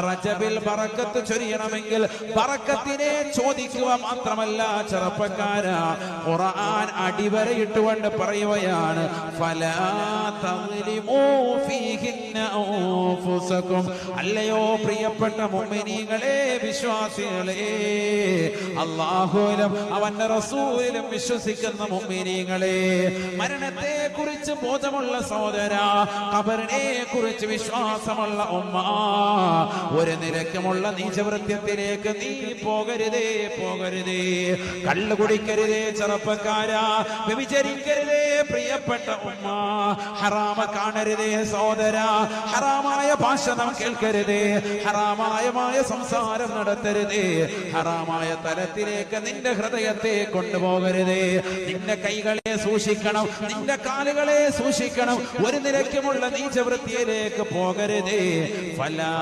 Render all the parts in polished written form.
റജബിൽ ബറക്കത്ത് ചൊരിയണമെങ്കിൽ ബറക്കത്തിനെ ചോദിക്കുക മാത്രമല്ല ചെറുപ്പക്കാരാ, ഖുർആൻ അടിവരയിട്ടുകൊണ്ട് പറയുകയാണ്, ഫലാ തദ്ലിമൂ ഫീഹിന്ന അൻഫുസകും. അല്ലയോ പ്രിയപ്പെട്ട മുഅ്മിനീങ്ങളെ, വിശ്വാസികളെ, അല്ലാഹുവിലും അവന്റെ റസൂലിലും വിശ്വസിക്കുന്ന മുഅ്മിനീങ്ങളെ, മരണത്തെ കുറിച്ച് ബോധമുള്ള സഹോദര, ഖബറിനെ കുറിച്ച് വിശ്വാസമുള്ള ഉമ്മ, ഒരു നിരക്കുമുള്ള നീചവൃത്യത്തിലേക്ക് നീ പോകരുതേ, പോകരുതേ. കള്ളു കുടിക്കരുതേ ചെറുപ്പക്കാരാ, വ്യഭിചരിക്കരുതേ പ്രിയപ്പെട്ട ഉമ്മ, ഹറാമ കാണരുതേ സഹോദര, ഹറാമായ ഭാഷണം കേൾക്കരുതേ, ഹറാമായ സംസാരം നടത്തരുതേ, ഹറാമായ തലത്തിലേക്ക് നിന്റെ ഹൃദയത്തെ കൊണ്ടുപോകരുതേ. നിന്റെ കൈകളെ സൂക്ഷിക്കണം, നിന്റെ കാലുകളെ സൂക്ഷിക്കണം, ഒരു നിരക്കുമുള്ള നീചവൃത്തിയിലേക്ക് പോകരുതേ. ഫലാ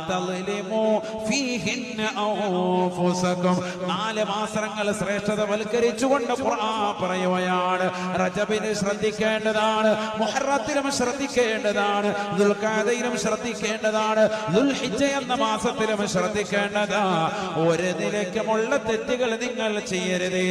തദ്ലിമൂ ഫീഹിന്ന അൻഫുസകും. 4 മാസങ്ങൾ ശ്രേഷ്ഠത വൽക്കരിച്ചുകൊണ്ട് ഖുർആൻ പറയുകയാണ്. റജബിന് ശ്രദ്ധിക്കേണ്ടതാണ്, മുഹറത്തിലും ശ്രദ്ധിക്കേണ്ടതാണ്, ദുൽഖഅദയിലും ശ്രദ്ധിക്കേണ്ടതാണ്, ദുൽഹിജ്ജ എന്ന മാസത്തിലും ശ്രദ്ധിക്കേണ്ടതാ. ഒരു നിലയ്ക്കുമുള്ള തെറ്റുകൾ നിങ്ങൾ ചെയ്യരുതേ.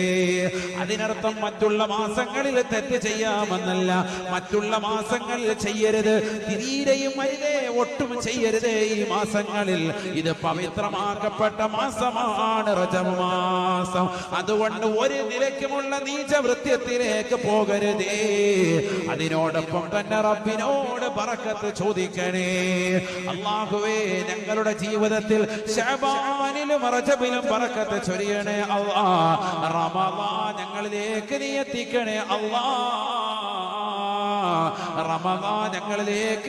അതിനർത്ഥം മറ്റുള്ള മാസങ്ങളിൽ തെറ്റ് ചെയ്യാമെന്നല്ല, മറ്റുള്ള മാസങ്ങളിൽ ചെയ്യരുത്, തീരെയും അരുതേ, ഒട്ടും ചെയ്യരുതേ. ഈ മാസങ്ങളിൽ ഇത് പവിത്രമാക്കപ്പെട്ട മാസമാണ് റജബ് മാസം. അതുകൊണ്ട് ഒരു നിലയ്ക്കുമുള്ള നീചവൃത്യത്തിലേക്ക് പോകരുതേ. അതിനോടൊപ്പം തന്നെ റബ്ബിനോട് ബറക്കത്ത് ചോദിക്കണേ. അല്ലാഹുവേ, ഞങ്ങളുടെ ജീവിതത്തിൽ ശഅബാനിലും റജബിലും ബറക്കത്ത് ചൊരിയണേ അല്ലാഹ്. റമളാൻ ഞങ്ങളിലേക്ക് നീ എത്തിക്കണേ അല്ലാഹ്. റമളാൻ ഞങ്ങളിലേക്ക്